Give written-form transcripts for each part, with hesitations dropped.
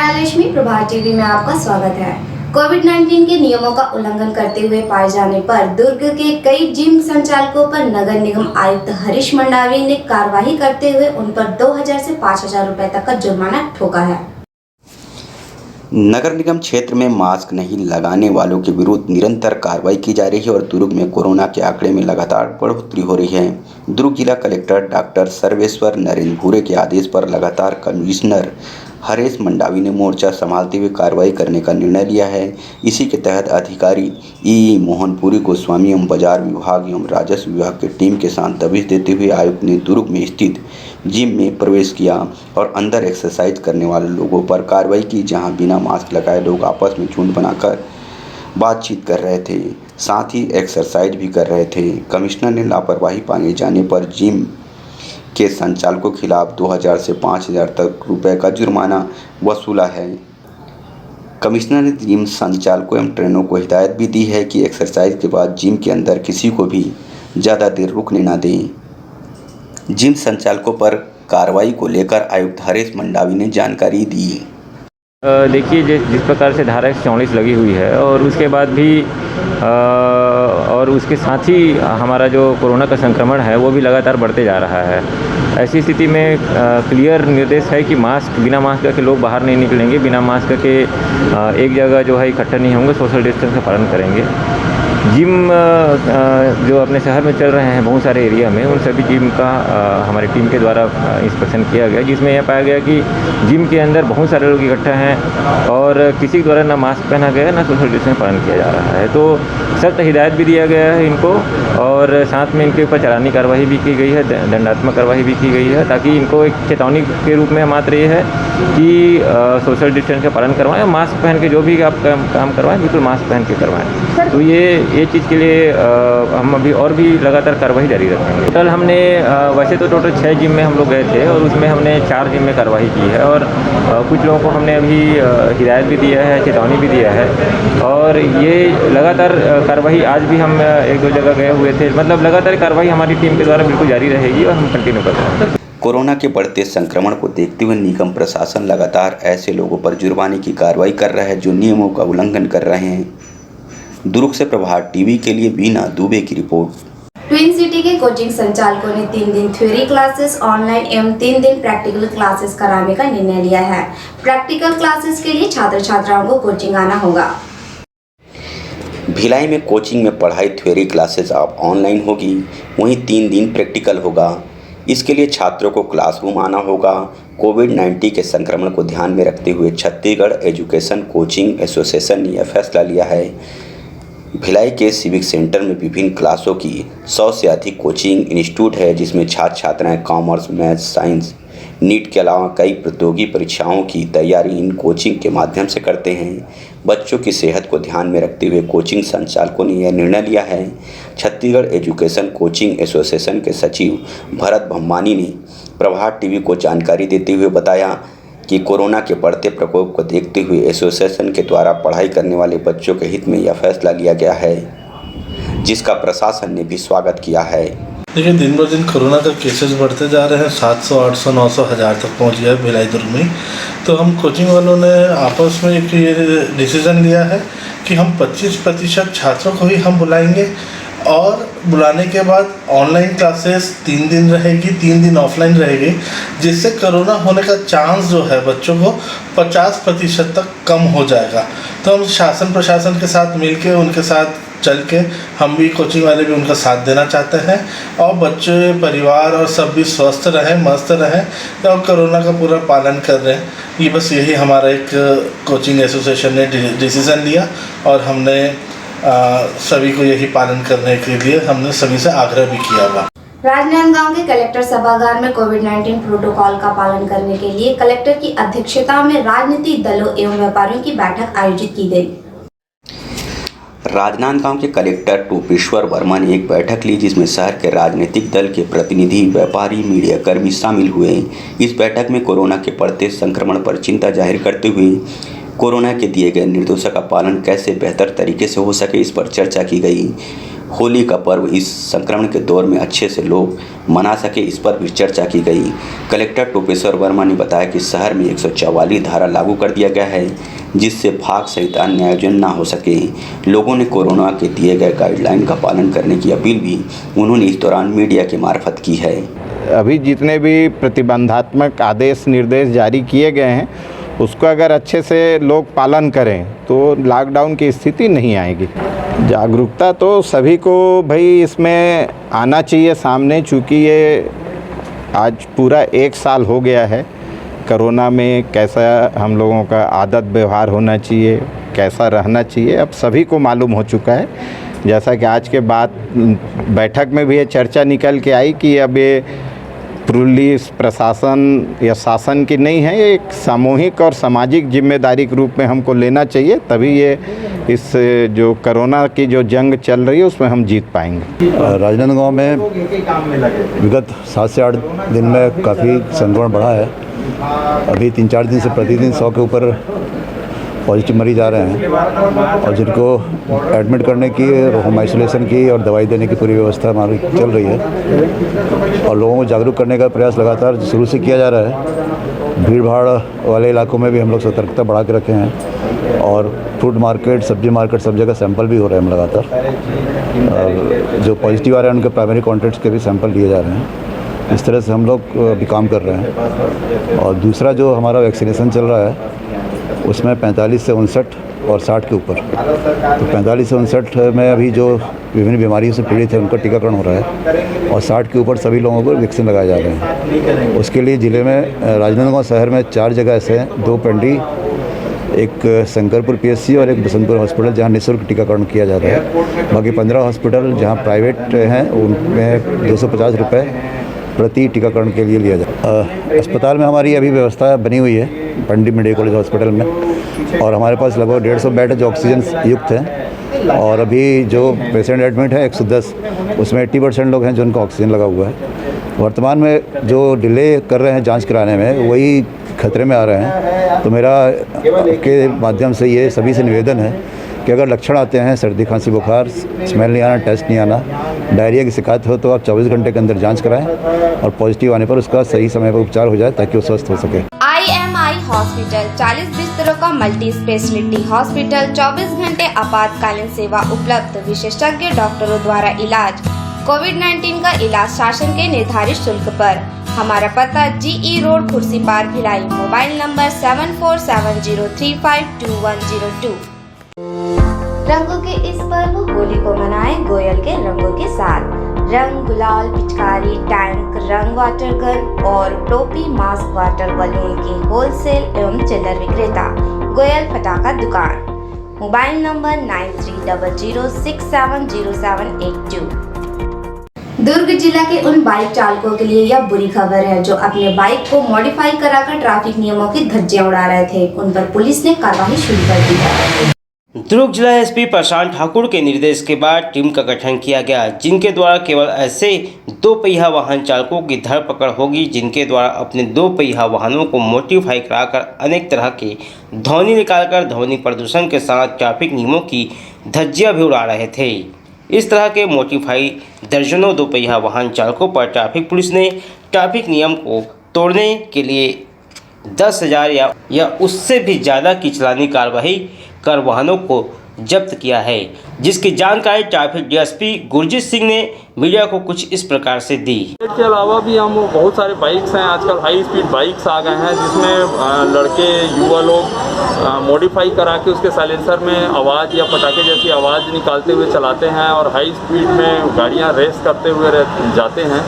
राजलक्ष्मी प्रभात TV में आपका स्वागत है। कोविड-19 के नियमों का उल्लंघन करते हुए पाए जाने पर दुर्ग के कई जिम संचालकों पर नगर निगम आयुक्त हरीश मंडावी ने कार्रवाई करते हुए उन पर 2000 से 5000 रुपए तक का जुर्माना ठोका है। नगर निगम क्षेत्र में मास्क नहीं लगाने वालों के विरुद्ध निरंतर कार्रवाई की जा रही है और दुर्ग में कोरोना के आंकड़े में लगातार बढ़ोतरी हो रही है। दुर्ग जिला कलेक्टर डॉक्टर सर्वेश्वर नरेंद्र भूरे के आदेश पर लगातार कमिश्नर हरीश मंडावी ने मोर्चा संभालते हुए कार्रवाई करने का निर्णय लिया है। इसी के तहत अधिकारी ई मोहनपुरी गोस्वामी एवं बाजार विभाग एवं राजस्व विभाग की टीम के साथ दबिश देते हुए आयुक्त ने दुर्ग में स्थित जिम में प्रवेश किया और अंदर एक्सरसाइज करने वाले लोगों पर कार्रवाई की, जहां बिना मास्क लगाए लोग आपस में झुंड बनाकर बातचीत कर रहे थे, साथ ही एक्सरसाइज भी कर रहे थे। कमिश्नर ने लापरवाही पाए जाने पर जिम के संचालकों के खिलाफ 2000 से 5000 तक रुपए का जुर्माना वसूला है। कमिश्नर ने जिम संचालकों एवं ट्रेनरों को हिदायत भी दी है कि एक्सरसाइज के बाद जिम के अंदर किसी को भी ज़्यादा देर रुकने न दें। जिम संचालकों पर कार्रवाई को लेकर आयुक्त हरीश मंडावी ने जानकारी दी। देखिए जिस प्रकार से धारा 144 लगी हुई है और उसके बाद भी और उसके साथ ही हमारा जो कोरोना का संक्रमण है वो भी लगातार बढ़ते जा रहा है। ऐसी स्थिति में क्लियर निर्देश है कि बिना मास्क के लोग बाहर नहीं निकलेंगे, बिना मास्क के एक जगह जो है इकट्ठा नहीं होंगे, सोशल डिस्टेंस का पालन करेंगे। जिम जो अपने शहर में चल रहे हैं बहुत सारे एरिया में, उन सभी जिम का हमारी टीम के द्वारा इंस्पेक्शन किया गया, जिसमें यह पाया गया कि जिम के अंदर बहुत सारे लोग इकट्ठा हैं और किसी के द्वारा ना मास्क पहना गया ना सोशल डिस्टेंस पालन किया जा रहा है। तो सख्त हिदायत भी दिया गया है इनको और साथ में इनके ऊपर चालानी कार्रवाई भी की गई है, दंडात्मक कार्रवाई भी की गई है, ताकि इनको एक चेतावनी के रूप में मात्र ये है कि सोशल डिस्टेंस का पालन करवाएं और मास्क पहन के जो भी आप काम करवाएं बिल्कुल मास्क पहन के करवाएं। तो ये चीज़ के लिए हम अभी और भी लगातार कार्रवाई जारी रखेंगे। कल हमने वैसे तो टोटल 6 जिम में हम लोग गए थे और उसमें हमने 4 जिम में कार्रवाई की है और कुछ लोगों को हमने अभी हिदायत भी दिया है, चेतावनी भी दिया है और ये लगातार कार्रवाई आज भी हम 1-2 जगह गए हुए थे। मतलब लगातार कार्रवाई हमारी टीम के द्वारा बिल्कुल जारी रहेगी और हम कंटिन्यू कर रहे हैं। कोरोना के बढ़ते संक्रमण को देखते हुए निगम प्रशासन लगातार ऐसे लोगों पर जुर्माने की कार्रवाई कर रहा है जो नियमों का उल्लंघन कर रहे हैं। दुर्ग से प्रभात टीवी के लिए बीना दुबे की रिपोर्ट। ट्विन सिटी के कोचिंग संचालकों ने 3 दिन थ्योरी क्लासेस ऑनलाइन एवं 3 दिन प्रैक्टिकल क्लासेस कराने का निर्णय लिया है। प्रैक्टिकल क्लासेस के लिए छात्र छात्राओं को कोचिंग आना होगा। भिलाई में कोचिंग में पढ़ाई थ्योरी क्लासेस अब ऑनलाइन होगी, वहीं 3 दिन प्रैक्टिकल होगा। इसके लिए छात्रों को क्लासरूम आना होगा। कोविड-19 के संक्रमण को ध्यान में रखते हुए छत्तीसगढ़ एजुकेशन कोचिंग एसोसिएशन ने यह फैसला लिया है। भिलाई के सिविक सेंटर में विभिन्न क्लासों की 100 से अधिक कोचिंग इंस्टीट्यूट है, जिसमें छात्र छात्राएं कॉमर्स, मैथ्स, साइंस, नीट के अलावा कई प्रतियोगी परीक्षाओं की तैयारी इन कोचिंग के माध्यम से करते हैं। बच्चों की सेहत को ध्यान में रखते हुए कोचिंग संचालकों ने यह निर्णय लिया है। छत्तीसगढ़ एजुकेशन कोचिंग एसोसिएशन के सचिव भरत भम्मानी ने प्रभात टीवी को जानकारी देते हुए बताया कि कोरोना के बढ़ते प्रकोप को देखते हुए एसोसिएशन के द्वारा पढ़ाई करने वाले बच्चों के हित में यह फैसला लिया गया है, जिसका प्रशासन ने भी स्वागत किया है। देखिए, दिन ब दिन कोरोना का केसेस बढ़ते जा रहे हैं। 700, 800, 900, 1000 तक पहुंच गया है भिलाई दुर्ग में। तो हम कोचिंग वालों ने आपस में एक ये डिसीज़न लिया है कि हम 25% छात्रों को ही हम बुलाएंगे और बुलाने के बाद ऑनलाइन क्लासेस 3 दिन रहेगी, 3 दिन ऑफलाइन रहेगी, जिससे कोरोना होने का चांस जो है बच्चों को 50% तक कम हो जाएगा। तो हम शासन प्रशासन के साथ मिलके उनके साथ चल के हम भी कोचिंग वाले भी उनका साथ देना चाहते हैं और बच्चे, परिवार और सब भी स्वस्थ रहें, मस्त रहें और कोरोना का पूरा पालन कर रहे हैं। ये बस यही हमारा एक कोचिंग एसोसिएशन ने डिसीज़न लिया और हमने सभी को यही पालन करने के लिए हमने सभी से आग्रह भी किया हुआ। राजनांदगांव के कलेक्टर सभागार में कोविड-19 प्रोटोकॉल का पालन करने के लिए कलेक्टर की अध्यक्षता में राजनीतिक दलों एवं व्यापारियों की बैठक आयोजित की गई। राजनांदगांव के कलेक्टर टोपेश्वर वर्मा ने एक बैठक ली, जिसमें शहर के राजनीतिक दल के प्रतिनिधि, व्यापारी, मीडियाकर्मी शामिल हुए। इस बैठक में कोरोना के बढ़ते संक्रमण पर चिंता जाहिर करते हुए कोरोना के दिए गए निर्देशों का पालन कैसे बेहतर तरीके से हो सके, इस पर चर्चा की गई। होली का पर्व इस संक्रमण के दौर में अच्छे से लोग मना सके, इस पर भी चर्चा की गई। कलेक्टर टोपेश्वर वर्मा ने बताया कि शहर में 144 धारा लागू कर दिया गया है, जिससे फाग सहित अन्य आयोजन ना हो सके। लोगों ने कोरोना के दिए गए गाइडलाइन का पालन करने की अपील भी उन्होंने इस दौरान मीडिया के मार्फत की है। अभी जितने भी प्रतिबंधात्मक आदेश निर्देश जारी किए गए हैं उसको अगर अच्छे से लोग पालन करें तो लॉकडाउन की स्थिति नहीं आएगी। जागरूकता तो सभी को भाई इसमें आना चाहिए सामने, चूँकि ये आज पूरा 1 साल हो गया है। कोरोना में कैसा हम लोगों का आदत व्यवहार होना चाहिए, कैसा रहना चाहिए, अब सभी को मालूम हो चुका है। जैसा कि आज के बाद बैठक में भी ये चर्चा निकल के आई कि अब ये पुलिस प्रशासन या शासन की नहीं है, ये एक सामूहिक और सामाजिक जिम्मेदारी के रूप में हमको लेना चाहिए, तभी ये इस जो कोरोना की जो जंग चल रही है उसमें हम जीत पाएंगे। राजनांदगांव में विगत 7 से 8 दिन में काफ़ी संक्रमण बढ़ा है। अभी 3-4 दिन से प्रतिदिन 100 के ऊपर पॉजिटिव मरीज आ रहे हैं और जिनको एडमिट करने की, होम आइसोलेशन की और दवाई देने की पूरी व्यवस्था हमारी चल रही है और लोगों को जागरूक करने का प्रयास लगातार शुरू से किया जा रहा है। भीड़ भाड़ वाले इलाकों में भी हम लोग सतर्कता बढ़ा के रखे हैं और फ्रूट मार्केट, सब्जी मार्केट, सब जगह सैंपल भी हो रहे हैं हम लगातार। जो पॉजिटिव आ रहे हैं उनके प्राइमरी कॉन्टैक्ट्स के भी सैंपल लिए जा रहे हैं। इस तरह से हम लोग अभी काम कर रहे हैं। और दूसरा जो हमारा वैक्सीनेशन चल रहा है उसमें 45 से 59 और 60 के ऊपर, तो 45 से 59 में अभी जो विभिन्न बीमारियों से पीड़ित है उनका टीकाकरण हो रहा है और 60 के ऊपर सभी लोगों को वैक्सीन लगाए जा रहे हैं। उसके लिए ज़िले में राजनांदगांव शहर में 4 जगह ऐसे हैं, 2 पंडी, एक शंकरपुर पीएचसी और एक बसंतपुर हॉस्पिटल जहां निःशुल्क टीकाकरण किया जा रहा है। बाकी 15 हॉस्पिटल जहां प्राइवेट हैं उनमें 250 रुपये प्रति टीकाकरण के लिए लिया जाए। अस्पताल में हमारी अभी व्यवस्था बनी हुई है पंडित मेडिकल कॉलेज हॉस्पिटल में और हमारे पास लगभग 150 बेड जो ऑक्सीजन युक्त हैं और अभी जो पेशेंट एडमिट है 110, उसमें 80% लोग हैं जिनको ऑक्सीजन लगा हुआ है। वर्तमान में जो डिले कर रहे हैं जांच कराने में वही खतरे में आ रहे हैं। तो मेरा के माध्यम से ये सभी से निवेदन है कि अगर लक्षण आते हैं, सर्दी खांसी बुखार, स्मेल नहीं आना, टेस्ट नहीं आना, डायरिया की शिकायत हो तो आप 24 घंटे के अंदर जांच कराएं और पॉजिटिव आने पर उसका सही समय पर उपचार हो जाए ताकि वो स्वस्थ हो सके। IMI हॉस्पिटल 40 बिस्तरों का मल्टी स्पेशलिटी हॉस्पिटल, 24 घंटे आपातकालीन सेवा उपलब्ध, विशेषज्ञ डॉक्टरों द्वारा इलाज। कोविड-19 का इलाज शासन के निर्धारित शुल्क पर। हमारा पता GE road, Khursipar, Bhilai. Mobile number 7470352102। रंगों के इस पर्व होली को मनाएं गोयल के रंगों के साथ। रंग, गुलाल, पिचकारी, टैंक, रंग, वाटर गन और टोपी, मास्क, वाटर बलून की होलसेल एवं चिल्लर विक्रेता गोयल फटाका दुकान। Mobile number 9300670782। दुर्ग जिला के उन बाइक चालकों के लिए यह बुरी खबर है जो अपने बाइक को मॉडिफाई कराकर ट्रैफिक नियमों की धज्जियां उड़ा रहे थे। उन पर पुलिस ने कार्रवाई शुरू कर दी है। दुर्ग जिला एसपी प्रशांत ठाकुर के निर्देश के बाद टीम का गठन किया गया, जिनके द्वारा केवल ऐसे 2 पहिया वाहन चालकों की धरपकड़ होगी जिनके द्वारा अपने 2 पहिया वाहनों को मॉडिफाई कराकर अनेक तरह के ध्वनि निकालकर ध्वनि प्रदूषण के साथ ट्रैफिक नियमों की धज्जियां भी उड़ा रहे थे। इस तरह के मॉडिफाई दर्जनों 2 पहिया वाहन चालकों पर ट्रैफिक पुलिस ने ट्रैफिक नियम को तोड़ने के लिए 10,000 या उससे भी ज़्यादा की चालानी कार्रवाई कर वाहनों को जब्त किया है, जिसकी जानकारी ट्रैफिक डीएसपी गुरजीत सिंह ने मीडिया को कुछ इस प्रकार से दी। इसके अलावा भी हम बहुत सारे बाइक्स हैं, आजकल हाई स्पीड बाइक्स आ गए हैं जिसमें लड़के युवा लोग मॉडिफाई करा के उसके साइलेंसर में आवाज़ या पटाखे जैसी आवाज़ निकालते हुए चलाते हैं और हाई स्पीड में गाड़ियां रेस करते हुए जाते हैं।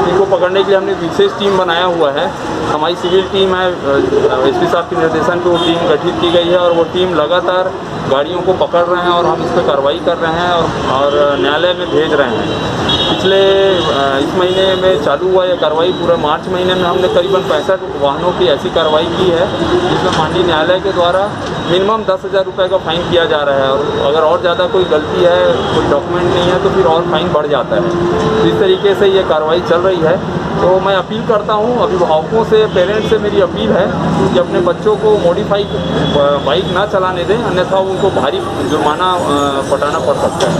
इनको पकड़ने के लिए हमने विशेष टीम बनाया हुआ है। हमारी सिविल टीम है, एसपी साहब के निर्देशन पर वो टीम गठित की गई है और वो टीम लगातार गाड़ियों को पकड़ चल रहे हैं और हम इस पर कार्रवाई कर रहे हैं और न्यायालय में भेज रहे हैं। पिछले इस महीने में चालू हुआ ये कार्रवाई, पूरे मार्च महीने में हमने करीबन 65 वाहनों की ऐसी कार्रवाई की है जिसमें माननीय न्यायालय के द्वारा मिनिमम 10,000 रुपये का फ़ाइन किया जा रहा है, और अगर और ज़्यादा कोई गलती है, कोई डॉक्यूमेंट नहीं है तो फिर और फाइन बढ़ जाता है। तो इस तरीके से ये कार्रवाई चल रही है। तो मैं अपील करता हूँ अभिभावकों से, पेरेंट्स से मेरी अपील है कि अपने बच्चों को मॉडिफाई बाइक ना चलाने दें, अन्यथा उनको भारी जुर्माना पटाना पड़ सकता है।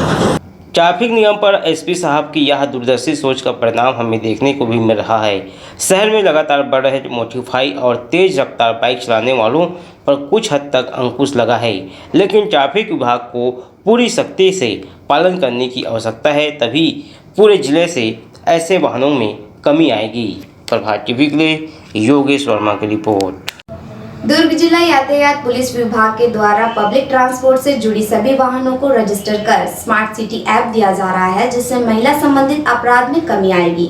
ट्रैफिक नियम पर एसपी साहब की यह दूरदर्शी सोच का परिणाम हमें देखने को भी मिल रहा है। शहर में लगातार बढ़ रहे मॉडिफाई और तेज रफ्तार बाइक चलाने वालों पर कुछ हद तक अंकुश लगा है, लेकिन ट्रैफिक विभाग को पूरी सख्ती से पालन करने की आवश्यकता है, तभी पूरे जिले से ऐसे वाहनों में कमी आएगी। प्रभात टीवी के लिए योगेश वर्मा की रिपोर्ट। दुर्ग जिला यातायात पुलिस विभाग के द्वारा पब्लिक ट्रांसपोर्ट से जुड़ी सभी वाहनों को रजिस्टर कर स्मार्ट सिटी ऐप दिया जा रहा है, जिससे महिला संबंधित अपराध में कमी आएगी।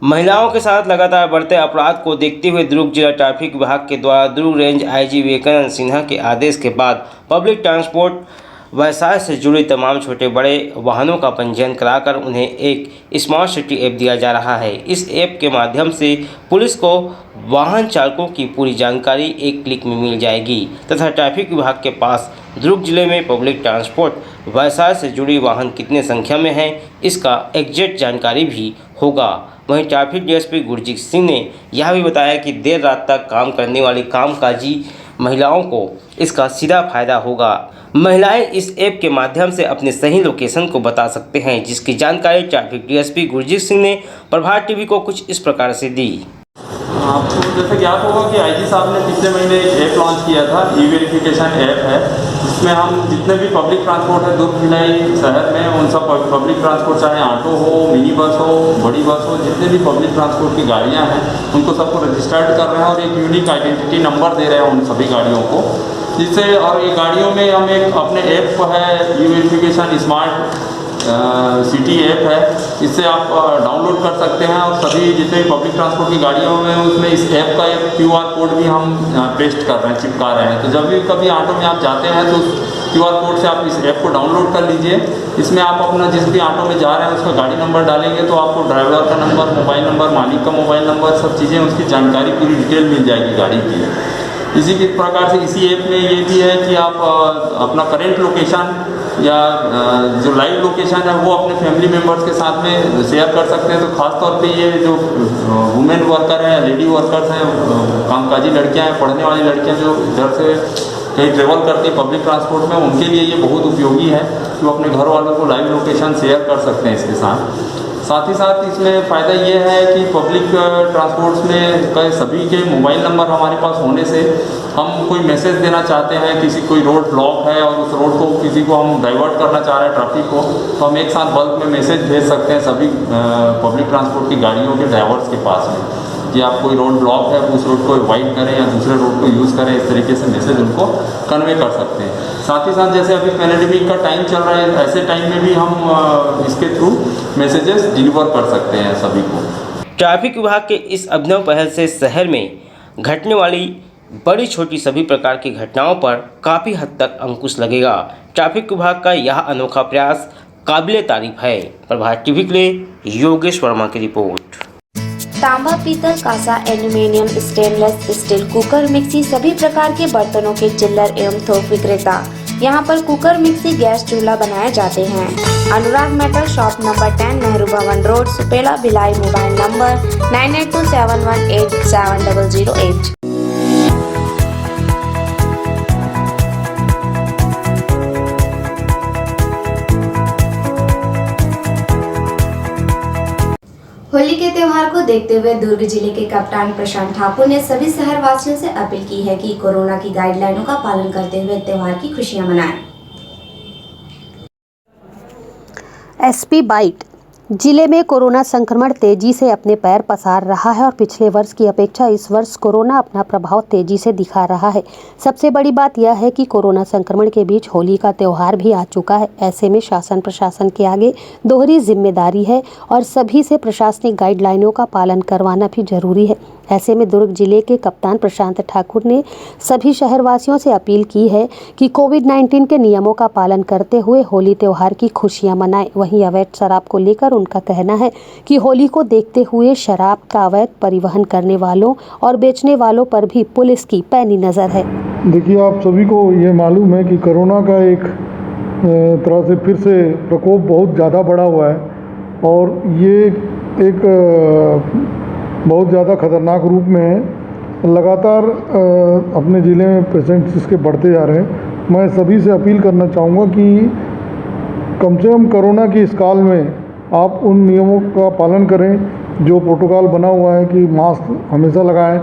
महिलाओं के साथ लगातार बढ़ते अपराध को देखते हुए दुर्ग जिला ट्रैफिक विभाग के द्वारा दुर्ग रेंज आईजी विवेकानंद सिन्हा के आदेश के बाद पब्लिक ट्रांसपोर्ट व्यवसाय से जुड़े तमाम छोटे बड़े वाहनों का पंजीयन कराकर उन्हें एक स्मार्ट सिटी ऐप दिया जा रहा है। इस ऐप के माध्यम से पुलिस को वाहन चालकों की पूरी जानकारी एक क्लिक में मिल जाएगी तथा ट्रैफिक विभाग के पास दुर्ग जिले में पब्लिक ट्रांसपोर्ट व्यवसाय से जुड़ी वाहन कितने संख्या में हैं, इसका एग्जैक्ट जानकारी भी होगा। वहीं ट्रैफिक डीएसपी गुरजीत सिंह ने यह भी बताया कि देर रात तक काम करने वाली कामकाजी महिलाओं को इसका सीधा फायदा होगा। महिलाएं इस ऐप के माध्यम से अपने सही लोकेशन को बता सकते हैं, जिसकी जानकारी ट्रैफिक डीएसपी गुरजीत सिंह ने प्रभात टीवी को कुछ इस प्रकार से दी। आपको जैसे ज्ञात होगा कि आईजी साहब ने पिछले महीने एक ऐप लॉन्च किया था, ई वेरिफिकेशन ऐप है, जिसमें हम जितने भी पब्लिक ट्रांसपोर्ट है दुर्ग जिला शहर में, उन सब पब्लिक ट्रांसपोर्ट चाहे ऑटो हो, मिनी बस हो, बड़ी बस हो, जितने भी पब्लिक ट्रांसपोर्ट की गाड़ियाँ हैं उनको सबको रजिस्टर्ड कर रहे हैं और एक यूनिक आइडेंटिटी नंबर दे रहे हैं उन सभी गाड़ियों को, जिससे और ये गाड़ियों में हम एक अपने ऐप है ई वेरिफिकेशन स्मार्ट सिटी ऐप है, इससे आप डाउनलोड कर सकते हैं और सभी जितने भी पब्लिक ट्रांसपोर्ट की गाड़ियों में उसमें इस ऐप का एक QR कोड भी हम पेस्ट कर रहे हैं, चिपका रहे हैं। तो जब भी कभी ऑटो में आप जाते हैं तो QR कोड से आप इस ऐप को डाउनलोड कर लीजिए। इसमें आप अपना जिस भी ऑटो में जा रहे हैं उसका गाड़ी नंबर डालेंगे तो आपको ड्राइवर का नंबर, मोबाइल नंबर, मालिक का मोबाइल नंबर, सब चीज़ें उसकी जानकारी पूरी डिटेल मिल जाएगी गाड़ी की। इसी के प्रकार से इसी ऐप में ये भी है कि आप अपना करेंट लोकेशन या जो लाइव लोकेशन है वो अपने फैमिली मेम्बर्स के साथ में शेयर कर सकते हैं। तो ख़ास तौर पे ये जो वुमेन वर्कर हैं, लेडी वर्कर्स हैं, कामकाजी लड़कियां हैं, पढ़ने वाली लड़कियां जो इधर से कहीं ट्रेवल करती हैं पब्लिक ट्रांसपोर्ट में, उनके लिए ये बहुत उपयोगी है कि वो अपने घर वालों को लाइव लोकेशन शेयर कर सकते हैं इसके साथ ही साथ इसमें फ़ायदा ये है कि पब्लिक ट्रांसपोर्ट्स में कई सभी के मोबाइल नंबर हमारे पास होने से हम कोई मैसेज देना चाहते हैं, किसी कोई रोड ब्लॉक है और उस रोड को किसी को हम डाइवर्ट करना चाह रहे हैं ट्रैफिक को, तो हम एक साथ बल्क में मैसेज भेज सकते हैं सभी पब्लिक ट्रांसपोर्ट की गाड़ियों के ड्राइवर्स के पास में कि आप कोई रोड ब्लॉक है उस रोड को अवॉइड करें या दूसरे रोड को यूज़ करें। इस तरीके से मैसेज उनको कन्वे कर सकते हैं। साथ ही साथ जैसे अभी पैंडेमिक का टाइम चल रहा है, ऐसे टाइम में भी हम इसके थ्रू मैसेजेस डिलीवर कर सकते हैं सभी को। ट्रैफिक विभाग के इस अभिनव पहल से शहर में घटने वाली बड़ी छोटी सभी प्रकार की घटनाओं पर काफ़ी हद तक अंकुश लगेगा। ट्रैफिक विभाग का यह अनोखा प्रयास काबिले तारीफ है। प्रभात टीवी के लिए योगेश वर्मा की रिपोर्ट। तांबा, पीतल, कांसा, aluminium, stainless steel, cooker, mixie सभी प्रकार के बर्तनों के चिल्लर एवं थोक विक्रेता। यहाँ पर कुकर, मिक्सी, गैस चूल्हा बनाए जाते हैं। अनुराग मेटल शॉप नंबर 10 नेहरू भवन road, Supela, Bhilai. Mobile number 9827187008। Holi के त्योहार को देखते हुए दुर्ग जिले के कप्तान प्रशांत ठाकुर ने सभी शहर वासियों से अपील की है कि कोरोना की गाइडलाइनों का पालन करते हुए त्योहार की खुशियां मनाएं। SP byte. जिले में कोरोना संक्रमण तेजी से अपने पैर पसार रहा है और पिछले वर्ष की अपेक्षा इस वर्ष कोरोना अपना प्रभाव तेजी से दिखा रहा है। सबसे बड़ी बात यह है कि कोरोना संक्रमण के बीच होली का त्यौहार भी आ चुका है। ऐसे में शासन प्रशासन के आगे दोहरी जिम्मेदारी है और सभी से प्रशासनिक गाइडलाइनों का पालन करवाना भी जरूरी है। ऐसे में दुर्ग जिले के कप्तान प्रशांत ठाकुर ने सभी शहरवासियों से अपील की है कि कोविड-19 के नियमों का पालन करते हुए होली त्योहार की खुशियां मनाएं। वहीं अवैध शराब को लेकर उनका कहना है कि होली को देखते हुए शराब का अवैध परिवहन करने वालों और बेचने वालों पर भी पुलिस की पैनी नज़र है। देखिए, आप सभी को ये मालूम है कि कोरोना का एक तरह से फिर से प्रकोप बहुत ज़्यादा बढ़ा हुआ है और ये एक बहुत ज़्यादा खतरनाक रूप में है। लगातार अपने ज़िले में पेशेंट्स इसके बढ़ते जा रहे हैं। मैं सभी से अपील करना चाहूँगा कि कम से कम कोरोना की इस काल में आप उन नियमों का पालन करें जो प्रोटोकॉल बना हुआ है कि मास्क हमेशा लगाएं,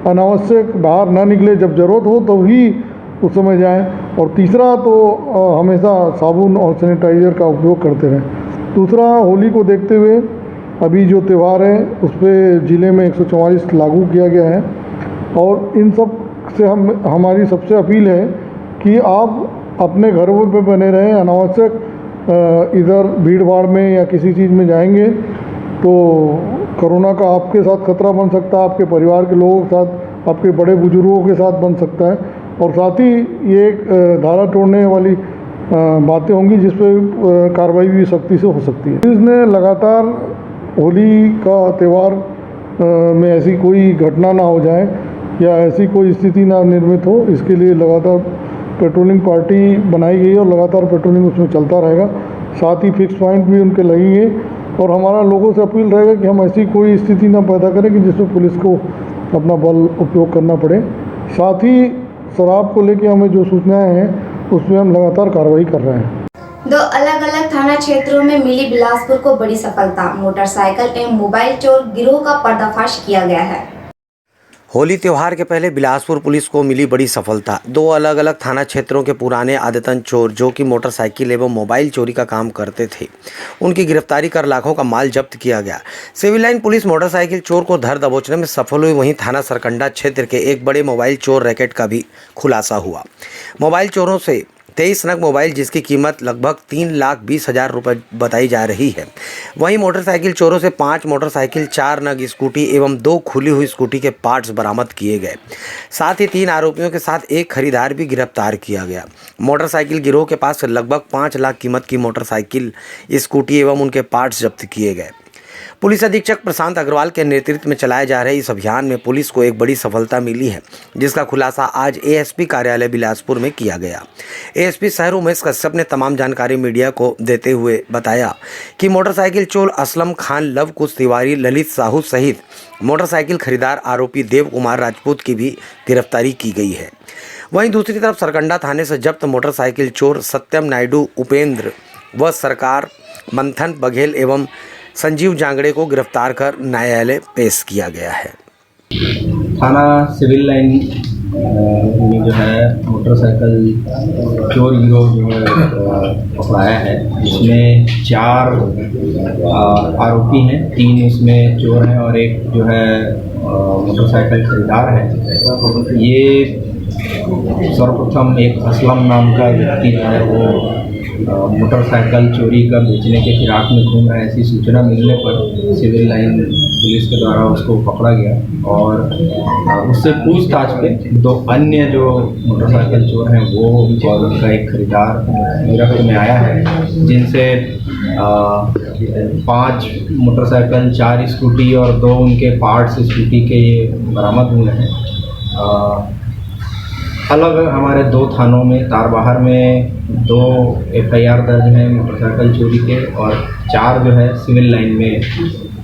अनावश्यक बाहर ना निकले, जब ज़रूरत हो तो ही उस समय जाएं, और तीसरा तो हमेशा साबुन और सैनिटाइज़र का उपयोग करते रहें। दूसरा, होली को देखते हुए अभी जो त्यौहार है उस पर ज़िले में 144 लागू किया गया है और इन सब से हमारी सबसे अपील है कि आप अपने घरों पे बने रहें। अनावश्यक इधर भीड़ भाड़ में या किसी चीज़ में जाएंगे तो कोरोना का आपके साथ खतरा बन सकता है, आपके परिवार के लोगों के साथ, आपके बड़े बुजुर्गों के साथ बन सकता है और साथ ही ये एक धारा तोड़ने वाली बातें होंगी जिस पर कार्रवाई भी सख्ती से हो सकती है। पुलिस ने लगातार होली का त्यौहार में ऐसी कोई घटना ना हो जाए या ऐसी कोई स्थिति ना निर्मित हो, इसके लिए लगातार पेट्रोलिंग पार्टी बनाई गई है और लगातार पेट्रोलिंग उसमें चलता रहेगा। साथ ही फिक्स पॉइंट भी उनके लगेंगे और हमारा लोगों से अपील रहेगा कि हम ऐसी कोई स्थिति ना पैदा करें कि जिसमें पुलिस को अपना बल उपयोग करना पड़े। साथ ही शराब को लेकर हमें जो सूचनाएं हैं उसमें हम लगातार कार्रवाई कर रहे हैं। दो अलग अलग थाना क्षेत्रों में मिली बिलासपुर को बड़ी सफलता। मोटरसाइकिल एवं मोबाइल चोर गिरोह का पर्दाफाश किया गया है। होली त्योहार के पहले बिलासपुर पुलिस को मिली बड़ी सफलता। दो अलग अलग थाना क्षेत्रों के पुराने आदतन चोर जो कि मोटरसाइकिल एवं मोबाइल चोरी का काम करते थे, उनकी गिरफ्तारी कर लाखों का माल जब्त किया गया। सिविल लाइन पुलिस मोटरसाइकिल चोर को धर दबोचने में सफल हुई। वहीं थाना सरकंडा क्षेत्र के एक बड़े मोबाइल चोर रैकेट का भी खुलासा हुआ। मोबाइल चोरों से 23 नग मोबाइल जिसकी कीमत लगभग 3,20,000 रुपये बताई जा रही है। वहीं मोटरसाइकिल चोरों से 5 मोटरसाइकिल, 4 नग स्कूटी एवं 2 खुली हुई स्कूटी के पार्ट्स बरामद किए गए। साथ ही 3 आरोपियों के साथ एक खरीदार भी गिरफ्तार किया गया। मोटरसाइकिल गिरोह के पास से लगभग 5 लाख कीमत की मोटरसाइकिल, स्कूटी एवं उनके पार्ट्स जब्त किए गए। पुलिस अधीक्षक प्रशांत अग्रवाल के नेतृत्व में चलाए जा रहे इस अभियान में पुलिस को एक बड़ी सफलता मिली है, जिसका खुलासा आज एएसपी कार्यालय बिलासपुर में किया गया। एएसपी शहर उमेश कश्यप ने तमाम जानकारी मीडिया को देते हुए बताया कि मोटरसाइकिल चोर असलम खान, लव कुश तिवारी, ललित साहू सहित मोटरसाइकिल खरीदार आरोपी देव कुमार राजपूत की भी गिरफ्तारी की गई है। वहीं दूसरी तरफ सरकंडा थाने से जब्त मोटरसाइकिल चोर सत्यम नायडू, उपेंद्र व सरकार, मंथन बघेल एवं संजीव जांगड़े को गिरफ्तार कर न्यायालय पेश किया गया है। थाना सिविल लाइन में जो है मोटरसाइकिल चोर गिरोह जो है पकड़ाया है। इसमें 4 आरोपी हैं, 3 इसमें चोर हैं और एक जो है मोटरसाइकिल खरीदार है। ये सर्वप्रथम एक असलम नाम का व्यक्ति जो है वो मोटरसाइकिल चोरी का बेचने के फिराक में घूम रहा है। ऐसी सूचना मिलने पर सिविल लाइन पुलिस के द्वारा उसको पकड़ा गया और उससे पूछताछ पे 2 अन्य जो मोटरसाइकिल चोर हैं वो और उनका एक खरीदार गिरफ्त में आया है, जिनसे 5 मोटरसाइकिल, 4 स्कूटी और 2 उनके पार्ट्स स्कूटी के ये बरामद हुए हैं। अलग हमारे 2 थानों में, तारबहार में 2 FIR दर्ज हैं मोटरसाइकिल चोरी के और 4 जो है सिविल लाइन में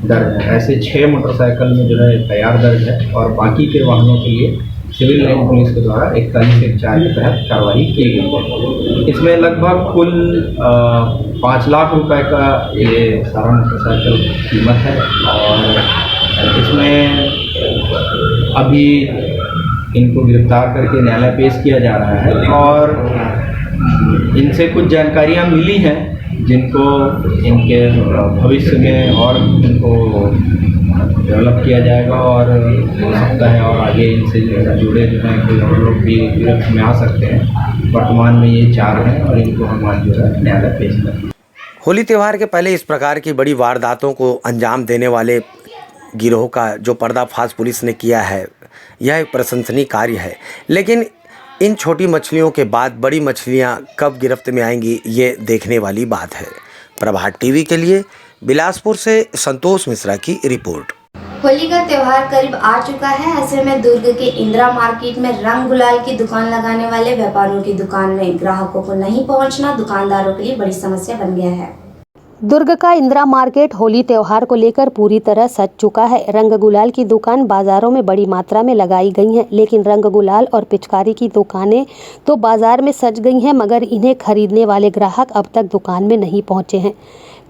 दर्ज है। ऐसे 6 मोटरसाइकिल में जो है FIR दर्ज है और बाकी के वाहनों के लिए सिविल लाइन पुलिस के द्वारा 41-1 के तहत कार्रवाई की गई है। इसमें लगभग कुल 5 लाख रुपए का ये सारा मोटरसाइकिल कीमत है और इसमें अभी इनको गिरफ्तार करके न्यायालय पेश किया जा रहा है और इनसे कुछ जानकारियां मिली हैं जिनको इनके भविष्य में और इनको डेवलप किया जाएगा और हो सकता है और आगे इनसे जुड़े जो हैं कोई और लोग भी गिरफ्त में आ सकते हैं। वर्तमान में ये 4 हैं और इनको हम आज जो है न्यायालय पेश करेंगे। होली त्यौहार के पहले इस प्रकार की बड़ी वारदातों को अंजाम देने वाले गिरोह का जो पर्दाफाश पुलिस ने किया है यह एक प्रशंसनीय कार्य है, लेकिन इन छोटी मछलियों के बाद बड़ी मछलियां कब गिरफ्त में आएंगी ये देखने वाली बात है। प्रभात टीवी के लिए बिलासपुर से संतोष मिश्रा की रिपोर्ट। होली का त्योहार करीब आ चुका है। ऐसे में दुर्ग के इंदिरा मार्केट में रंग गुलाल की दुकान लगाने वाले व्यापारियों की दुकान में ग्राहकों को नहीं पहुंचना दुकानदारों के लिए बड़ी समस्या बन गया है। दुर्ग का इंदिरा मार्केट होली त्योहार को लेकर पूरी तरह सज चुका है। रंग गुलाल की दुकान बाजारों में बड़ी मात्रा में लगाई गई हैं, लेकिन रंग गुलाल और पिचकारी की दुकानें तो बाजार में सज गई हैं, मगर इन्हें खरीदने वाले ग्राहक अब तक दुकान में नहीं पहुंचे हैं।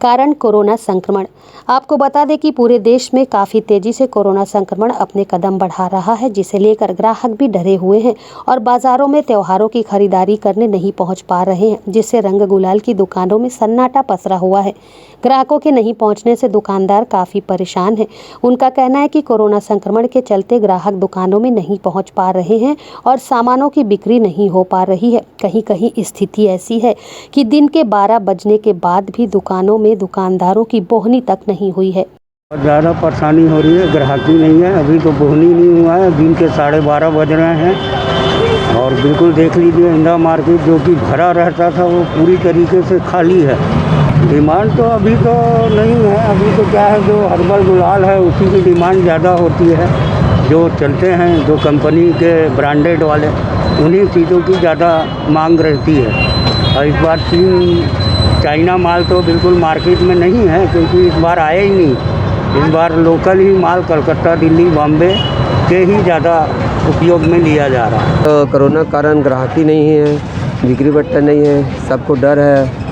कारण कोरोना संक्रमण। आपको बता दें कि पूरे देश में काफ़ी तेज़ी से कोरोना संक्रमण अपने कदम बढ़ा रहा है, जिसे लेकर ग्राहक भी डरे हुए हैं और बाज़ारों में त्योहारों की खरीदारी करने नहीं पहुंच पा रहे हैं, जिससे रंग गुलाल की दुकानों में सन्नाटा पसरा हुआ है। ग्राहकों के नहीं पहुंचने से दुकानदार काफ़ी परेशान हैं। उनका कहना है कि कोरोना संक्रमण के चलते ग्राहक दुकानों में नहीं पहुंच पा रहे हैं और सामानों की बिक्री नहीं हो पा रही है। कहीं कहीं स्थिति ऐसी है कि दिन के 12 बजने के बाद भी दुकानों में दुकानदारों की बोहनी तक नहीं हुई है। ज़्यादा परेशानी हो रही है, ग्राहकी नहीं है। अभी तो बोहनी नहीं हुआ है, दिन के 12:30 बज रहे हैं और बिल्कुल देख लीजिए इंदिरा मार्केट जो कि भरा रहता था वो पूरी तरीके से खाली है। डिमांड तो अभी तो नहीं है, अभी तो क्या है जो हर्बल गुलाल है उसी की डिमांड ज़्यादा होती है। जो चलते हैं जो कंपनी के ब्रांडेड वाले उन्हीं चीज़ों की ज़्यादा मांग रहती है। और इस बार चाइना माल तो बिल्कुल मार्केट में नहीं है, क्योंकि इस बार आया ही नहीं। इस बार लोकल ही माल कलकत्ता, दिल्ली, बॉम्बे के ही ज़्यादा उपयोग में लिया जा रहा है। तो कोरोना के कारण ग्राहकी नहीं है, बिक्री बट्टा नहीं है, सबको डर है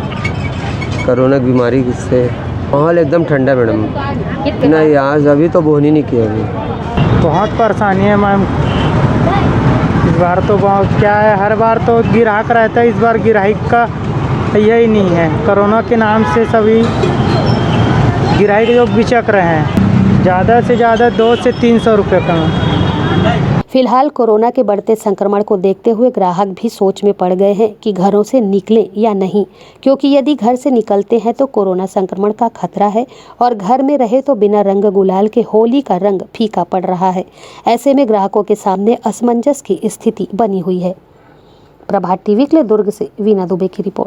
कोरोना की बीमारी से। माहौल एकदम ठंडा है मैडम। नहीं आज अभी तो बोहनी नहीं किया अभी। बहुत परेशानी है मैम। इस बार तो बहुत क्या है, हर बार तो ग्राहक रहता है, इस बार ग्राहक का यही नहीं है। कोरोना के नाम से सभी ग्राहक लोग बिचक रहे हैं। ज़्यादा से ज़्यादा 200 से 300 रुपये का। फिलहाल कोरोना के बढ़ते संक्रमण को देखते हुए ग्राहक भी सोच में पड़ गए हैं कि घरों से निकलें या नहीं, क्योंकि यदि घर से निकलते हैं तो कोरोना संक्रमण का खतरा है और घर में रहे तो बिना रंग गुलाल के होली का रंग फीका पड़ रहा है। ऐसे में ग्राहकों के सामने असमंजस की स्थिति बनी हुई है। प्रभात टीवी के लिए दुर्ग से वीना दुबे की रिपोर्ट।